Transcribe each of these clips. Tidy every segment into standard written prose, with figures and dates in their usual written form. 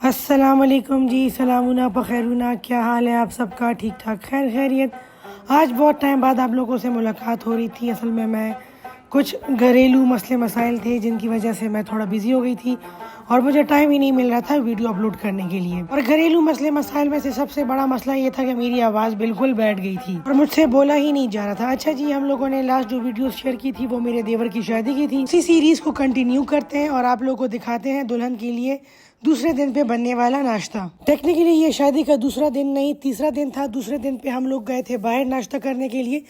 अस्सलाम वालेकुम जी, सलामुना बखैरुना, क्या हाल है आप सबका? ठीक ठाक, खैर खैरियत। आज बहुत टाइम बाद आप लोगों से मुलाकात हो रही थी। असल में मैं कुछ घरेलू मसले मसाइल थे जिनकी वजह से मैं थोड़ा बिजी हो गई थी और मुझे टाइम ही नहीं मिल रहा था वीडियो अपलोड करने के लिए। और घरेलू मसले मसाइल में से सबसे बड़ा मसला ये था कि मेरी आवाज़ बिल्कुल बैठ गई थी और मुझसे बोला ही नहीं जा रहा था। अच्छा जी, हम लोगों ने लास्ट जो वीडियो शेयर की थी वो मेरे देवर की शादी की थी। इसी सीरीज को कंटिन्यू करते हैं और आप लोगों को दिखाते हैं दुल्हन के लिए दूसरे दिन पे बनने वाला नाश्ता। टेक्निकली ये शादी का दूसरा दिन नहीं, तीसरा दिन था। दूसरे दिन पे हम लोग गए थे बाहर नाश्ता करने के लिए,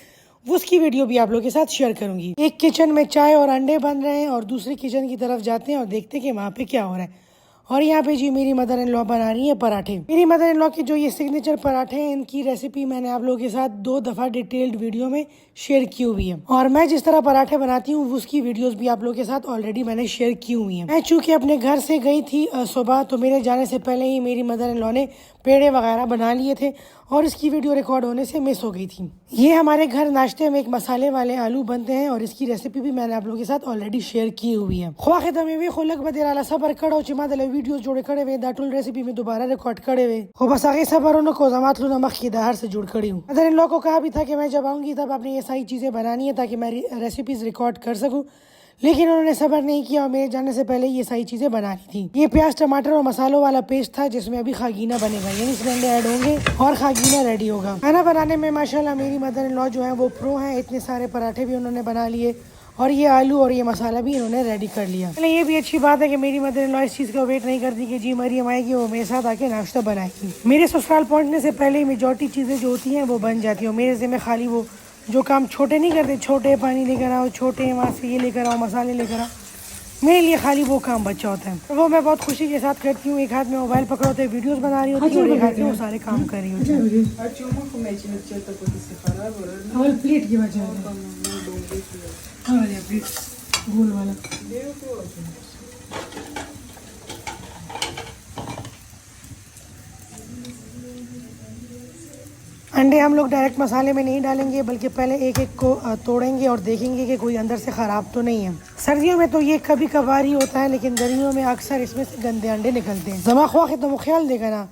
उसकी वीडियो भी आप लोगों के साथ शेयर करूंगी। एक किचन में चाय और अंडे बन रहे हैं और दूसरी किचन की तरफ जाते हैं और देखते हैं कि वहाँ पे क्या हो रहा है। और यहाँ पे जी मेरी मदर इन लॉ बना रही है पराठे। मेरी मदर इन लॉ की जो ये सिग्नेचर पराठे हैं, इनकी रेसिपी मैंने आप लोगों के साथ 2 दफ़ा डिटेल्ड वीडियो में शेयर की हुई है और मैं जिस तरह पराठे बनाती हूँ उसकी वीडियोस भी आप लोगों के साथ ऑलरेडी मैंने शेयर की हुई है। मैं चूँकि अपने घर से गई थी सुबह, तो मेरे जाने से पहले ही मेरी मदर इन लॉ ने पेड़े वगैरह बना लिए थे और इसकी वीडियो रिकॉर्ड होने से मिस हो गई थी। ये हमारे घर नाश्ते में एक मसाले वाले आलू बनते हैं और इसकी रेसिपी भी मैंने आप लोगों के साथ ऑलरेडी शेयर की हुई है। ख्वाह में भी खुलक बदेराला सबर कड़ो चिमादले वीडियो जोड़े खड़े हुए दाटुल रेसिपी में दोबारा रिकॉर्ड करे हुए हो। बस आगे सबर उनको जमात लू नमक की दहार से जुड़ खड़ी हूँ। मदर इन लॉ को कहा भी था कि मैं जब आऊंगी तब आपने ये सारी चीजें बनानी है ताकि मैं रेसिपीज रिकॉर्ड कर सकूँ, लेकिन उन्होंने सबर नहीं किया और मेरे जाने से पहले ये सारी चीज़ें बनानी थी। ये प्याज टमाटर और मसालों वाला पेस्ट था जिसमें अभी खागीना बनेगा, यानी इसमें अंडे ऐड होंगे और खागीना रेडी होगा। खाना बनाने में माशाल्लाह मेरी मदर इन लॉ जो है वो प्रो हैं। इतने सारे पराठे भी उन्होंने बना लिए और ये आलू और ये मसाला भी इन्होंने रेडी कर लिया। चलिए, ये भी अच्छी बात है कि मेरी मदर इन लॉ इस चीज़ का वेट नहीं करती कि जी मरियम आएगी वो मेरे साथ आके नाश्ता बनाएगी। मेरे ससुराल पहुँचने से पहले ही मेजॉरिटी चीज़ें जो होती हैं वो बन जाती हैं। मेरे ज़िम्मे खाली वो जो काम छोटे नहीं करते, छोटे पानी लेकर आओ, छोटे वहाँ से ये लेकर आओ, मसाले लेकर आओ, मेरे लिए खाली वो काम बच्चा होता है। वो मैं बहुत खुशी के साथ करती हूँ। एक हाथ में मोबाइल पकड़े होते वीडियोस बना रही होती हूँ और एक हाथ में वो सारे काम कर रही होती हूँ। प्लेट की वजह गोल वाला अंडे हम लोग डायरेक्ट मसाले में नहीं डालेंगे, बल्कि पहले एक एक को तोड़ेंगे और देखेंगे कि कोई अंदर से ख़राब तो नहीं है। सर्दियों में तो ये कभी कभार ही होता है, लेकिन गर्मियों में अक्सर इसमें से गंदे अंडे निकलते हैं। जमा ख्वाह तो ख्याल देगा ना,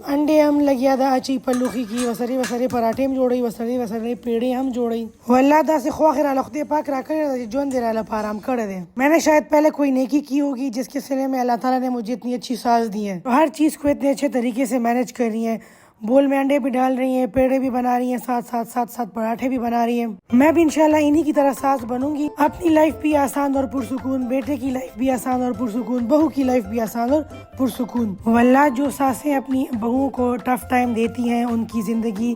अंडे हम लगिया दा अची पल्लूखी की वसरे वसरे पराठे हम जोड़ी, वसरे वसरे पेड़े हम जोड़ी वल्ला दा से ख्वाह लखते पाक राकर जोन दे रहा पाराम कर दे। मैंने शायद पहले कोई नेकी की होगी जिसके सिले में अल्लाह ताला ने मुझे इतनी अच्छी साज दी है। तो हर चीज़ को इतने अच्छे तरीके से मैनेज कर रही है। बोल में अंडे भी डाल रही हैं, पेड़े भी बना रही हैं, साथ पराठे भी बना रही हैं। मैं भी इंशाल्लाह इन्हीं की तरह सास बनूंगी। अपनी लाइफ भी आसान और पुरसुकून, बेटे की लाइफ भी आसान और पुरसुकून, बहू की लाइफ भी आसान और पुरसुकून। वल्लाह जो सासें अपनी बहुओं को टफ टाइम देती हैं, उनकी जिंदगी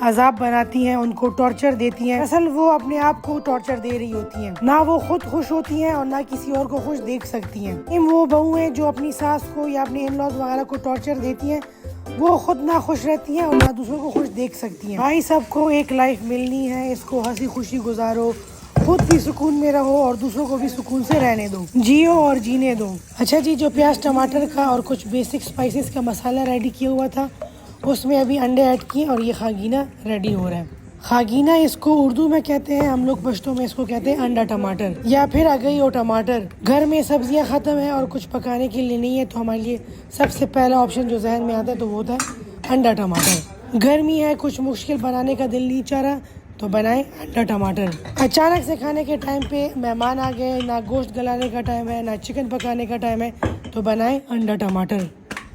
अजाब बनाती हैं, उनको टॉर्चर देती हैं, असल वो अपने आप को टॉर्चर दे रही होती हैं। ना वो खुद खुश होती हैं और ना किसी और को खुश देख सकती हैं। वो बहुएं जो अपनी सास को या अपने इन लॉज वगैरह को टॉर्चर देती हैं, वो खुद ना खुश रहती हैं और ना दूसरों को खुश देख सकती हैं। भाई सबको एक लाइफ मिलनी है, इसको हंसी खुशी गुजारो, खुद भी सुकून में रहो और दूसरों को भी सुकून से रहने दो, जियो और जीने दो। अच्छा जी, जो प्याज टमाटर का और कुछ बेसिक स्पाइसेस का मसाला रेडी किया हुआ था उसमें अभी अंडे ऐड किए और ये खागीना रेडी हो रहा है। खागीना इसको उर्दू में कहते हैं, हम लोग पश्तो में इसको कहते हैं अंडा टमाटर या फिर अगई और टमाटर। घर में सब्जियां ख़त्म है और कुछ पकाने के लिए नहीं है, तो हमारे लिए सबसे पहला ऑप्शन जो जहन में आता है तो वो होता है अंडा टमाटर। गर्मी है, कुछ मुश्किल बनाने का दिल नहीं चाह रहा, तो बनाएं अंडा टमाटर। अचानक से खाने के टाइम पे मेहमान आ गए, ना गोश्त गलाने का टाइम है ना चिकन पकाने का टाइम है, तो बनाएं अंडा टमाटर।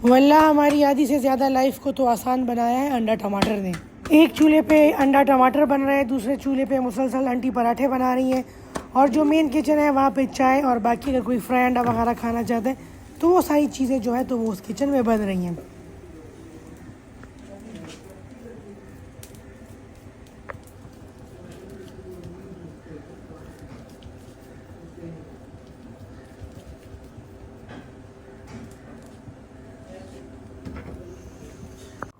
वल्लाह हमारी आधी से ज़्यादा लाइफ को तो आसान बनाया है अंडा टमाटर ने। एक चूल्हे पे अंडा टमाटर बन रहा है, दूसरे चूल्हे पे मुसलसल आंटी पराठे बना रही हैं और जो मेन किचन है वहाँ पे चाय और बाकी अगर कोई फ्राई अंडा वगैरह खाना चाहते हैं तो वो सारी चीज़ें जो है तो वो उस किचन में बन रही हैं।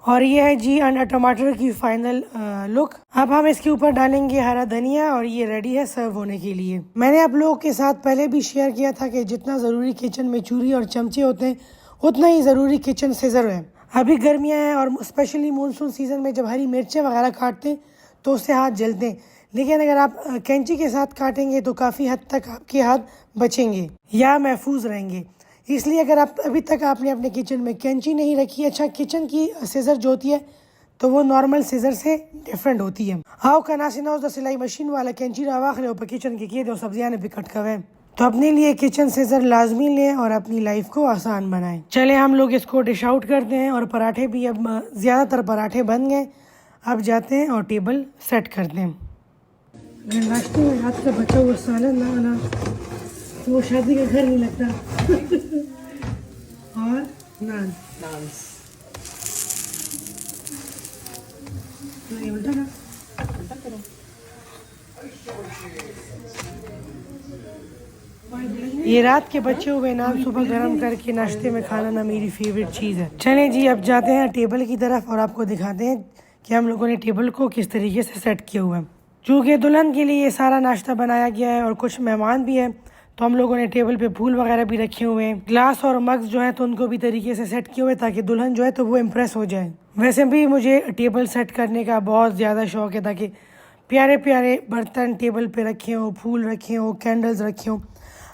और ये है जी अंडा टमाटर की फाइनल लुक। अब हम इसके ऊपर डालेंगे हरा धनिया और ये रेडी है सर्व होने के लिए। मैंने आप लोगों के साथ पहले भी शेयर किया था कि जितना ज़रूरी किचन में छुरी और चमचे होते हैं उतना ही ज़रूरी किचन सीजर है। अभी गर्मियाँ हैं और स्पेशली मानसून सीज़न में जब हरी मिर्चें वगैरह काटते हैं तो उससे हाथ जलते हैं, लेकिन अगर आप कैंची के साथ काटेंगे तो काफ़ी हद तक आपके हाथ बचेंगे या महफूज रहेंगे। इसलिए अगर आप अभी तक आपने अपने किचन में कैंची नहीं रखी, अच्छा किचन की सीज़र जो होती है तो वो नॉर्मल सीज़र से डिफरेंट होती है। आओ कनासी नौ द सिलाई मशीन वाला कैंची रवाख ले ऊपर किचन के किए दो सब्जियां ने भी कट कवे, तो अपने लिए किचन सीज़र लाजमी लें और अपनी लाइफ को आसान बनाएं। चले हम लोग इसको डिश आउट करते हैं और पराठे भी अब ज़्यादातर पराठे बन गए। अब जाते हैं और टेबल सेट करते हैं। नाश्ते में हाथ का बचा हुआ सालन ना वो शादी का घर नहीं लगता। और नान उल्टा करो। ये रात के बचे हुए नान सुबह गरम करके नाश्ते में खाना ना मेरी फेवरेट चीज़ है। चलें जी अब जाते हैं टेबल की तरफ और आपको दिखाते हैं कि हम लोगों ने टेबल को किस तरीके से सेट किया हुआ है। चूँकि दुल्हन के लिए ये सारा नाश्ता बनाया गया है और कुछ मेहमान भी है, तो हम लोगों ने टेबल पे फूल वगैरह भी रखे हुए हैं। ग्लास और मग्स जो है तो उनको भी तरीके से सेट किए हुए ताकि दुल्हन जो है तो वो इम्प्रेस हो जाए। वैसे भी मुझे टेबल सेट करने का बहुत ज़्यादा शौक है ताकि प्यारे प्यारे बर्तन टेबल पे रखे हों, फूल रखे हों, कैंडल्स रखे हों।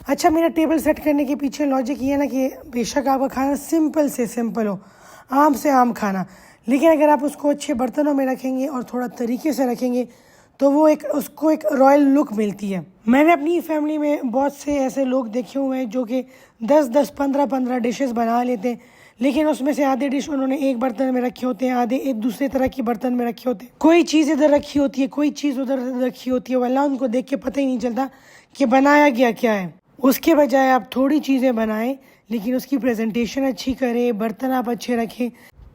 अच्छा, मेरा टेबल सेट करने के पीछे लॉजिक ये है ना कि बेशक आपका खाना सिंपल से सिंपल हो, आम से आम खाना, लेकिन अगर आप उसको अच्छे बर्तनों में रखेंगे और थोड़ा तरीके से रखेंगे तो वो उसको एक रॉयल लुक मिलती है। मैंने अपनी फैमिली में बहुत से ऐसे लोग देखे हुए हैं जो कि 10-10, 15-15 डिशेस बना लेते हैं, लेकिन उसमें से आधे डिश उन्होंने एक बर्तन में रखे होते हैं, आधे एक दूसरे तरह के बर्तन में रखे होते हैं। कोई चीज़ इधर रखी होती है, कोई चीज़ उधर रखी होती है, वल्लाह उनको देख के पता ही नहीं चलता कि बनाया गया क्या है। उसके बजाय आप थोड़ी चीज़ें बनाएं लेकिन उसकी प्रेजेंटेशन अच्छी करें, बर्तन आप अच्छे रखें,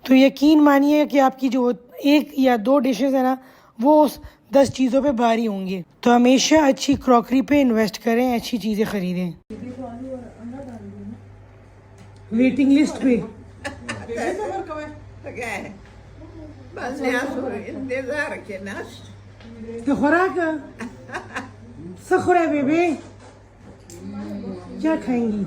तो यकीन मानिए कि आपकी जो 1 या 2 डिशेस है ना वो उस 10 चीज़ों पे भारी होंगे। तो हमेशा अच्छी क्रॉकरी पे इन्वेस्ट करें, अच्छी चीज़ें खरीदें। वेटिंग लिस्ट पे तो खुराक सखुरा बेबे क्या खाएंगी?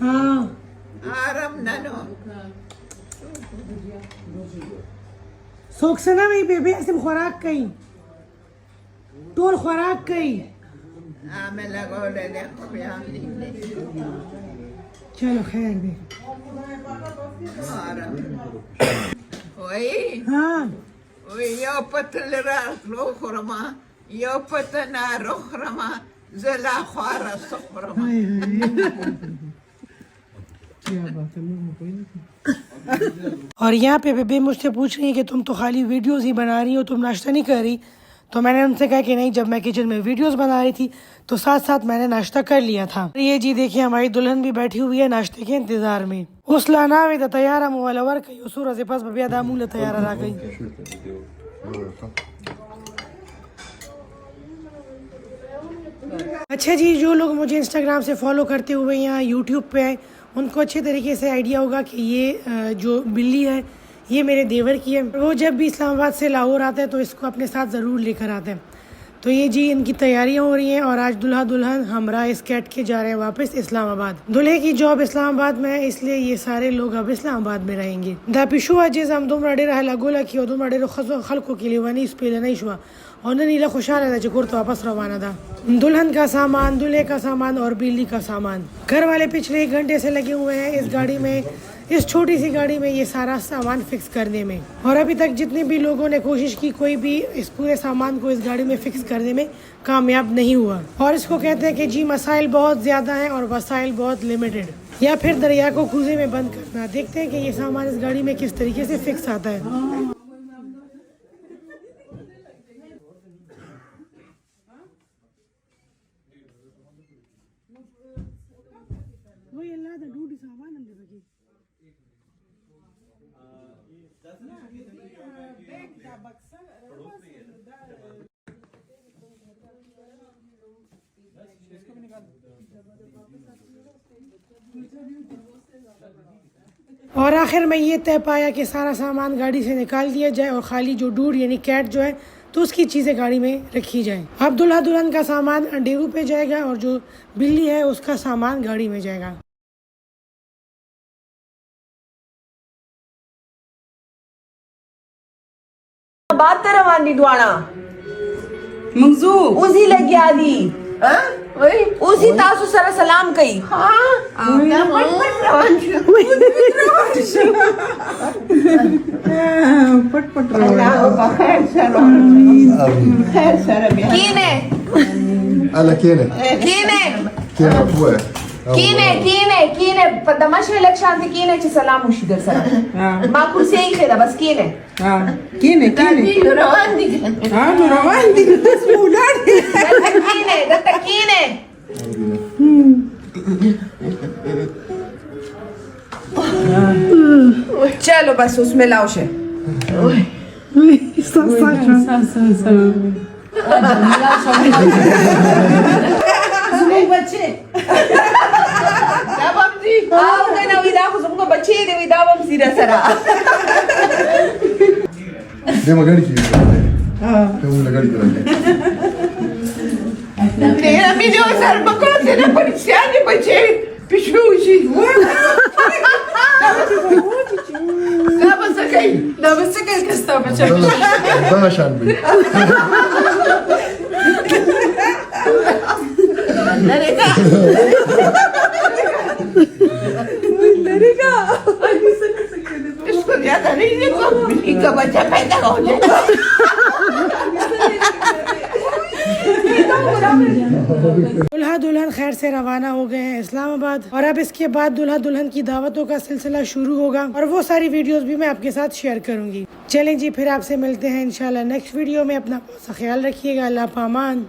हाँ आराम नानो सोक्सना में बेबे ऐसे खुराक कई टोल खुराक कई चलो खैर दे। हाँ यो पतल रो खुरमा यो पतना रो खुरमा जला ख्वारा सुखरमा। और यहाँ पे बेबे मुझसे पूछ रही है कि तुम तो खाली वीडियोस ही बना रही हो, तुम नाश्ता नहीं कर रही। तो मैंने उनसे कहा कि नहीं, जब मैं किचन में वीडियोस बना रही थी तो साथ साथ मैंने नाश्ता कर लिया था। ये जी देखिए हमारी दुल्हन भी बैठी हुई है नाश्ते के इंतजार में। उस लानावे द तैयारा मोबाइल वर कई सूरज से पास बबिया दामूल तैयारा रह गई। अच्छा जी, जो लोग मुझे इंस्टाग्राम से फॉलो करते हुए यहाँ यूट्यूब पे है उनको अच्छे तरीके से आइडिया होगा कि ये जो बिल्ली है ये मेरे देवर की है। वो जब भी इस्लामाबाद से लाहौर आता है तो इसको अपने साथ ज़रूर लेकर आता है। तो ये जी इनकी तैयारियां हो रही हैं और आज दुल्हा दुल्हन हमरा इस कैट के जा रहे हैं वापस इस्लामाबाद। दूल्हे की जॉब इस्लामाबाद में है, इसलिए ये सारे लोग अब इस्लामाबाद में रहेंगे। दा पिशु अजीज हम दुम रडे रहा लगोला की दुम रडे खलको के लिए वनी इस पे नहीं शुआ और नीला खुशहाल है जो तो वापस रवाना था। दुल्हन का सामान, दूल्हे का सामान और बिल्ली का सामान। घर वाले पिछले 1 घंटे से लगे हुए हैं इस गाड़ी में, इस छोटी सी गाड़ी में ये सारा सामान फिक्स करने में। और अभी तक जितने भी लोगों ने कोशिश की कोई भी इस पूरे सामान को इस गाड़ी में फिक्स करने में कामयाब नहीं हुआ। और इसको कहते हैं कि जी मसाइल बहुत ज़्यादा हैं और वसाइल बहुत लिमिटेड, या फिर दरिया को कूजे में बंद करना। देखते हैं कि ये सामान इस गाड़ी में किस तरीके से फिक्स आता है। और आखिर में ये तय पाया कि सारा सामान गाड़ी से निकाल दिया जाए और खाली जो डूड यानी कैट जो है तो उसकी चीज़ें गाड़ी में रखी जाए। अब दुल्हा दुल्हन का सामान डेरू पे जाएगा और जो बिल्ली है उसका सामान गाड़ी में जाएगा। बात रवानी दुआना मंगजू उसी लग आदी हाँ वही उसी तासु सर सलाम कई हाँ क्या पट रवान पट अल्लाह का खैर सर कीने Alla Kene. कीने Kene pure. कीने पदमाश इलेक्शन थे कीने ची सलाम मुशीदर सर माँ कुर्सी ही खेला बस कीने कीने कीने रवान दी रवान दी दत्ता कीने चलो बस उसमें लाओ शे बच्चे क्या बाबजी आओ ना विदा को तुमको बच्चे दे विदा बम सीधा सरा Ne magari chi? È una magari तेरा वीडियो सर बकरा तेरे परिचय नहीं बचे पिछूची क्या बस गई da você quer que está bacana Dana Shanbi. इसको ज्यादा नहीं देखो इनका बच्चा पैदा हो जाएगा दूल्हा दुल्हन खैर से रवाना हो गए हैं इस्लामाबाद और अब इसके बाद दूल्हा दुल्हन की दावतों का सिलसिला शुरू होगा और वो सारी वीडियोस भी मैं आपके साथ शेयर करूंगी। चलें जी फिर आपसे मिलते हैं इंशाल्लाह नेक्स्ट वीडियो में। अपना बहुत सा ख्याल रखिएगा। अल्लाह पामान।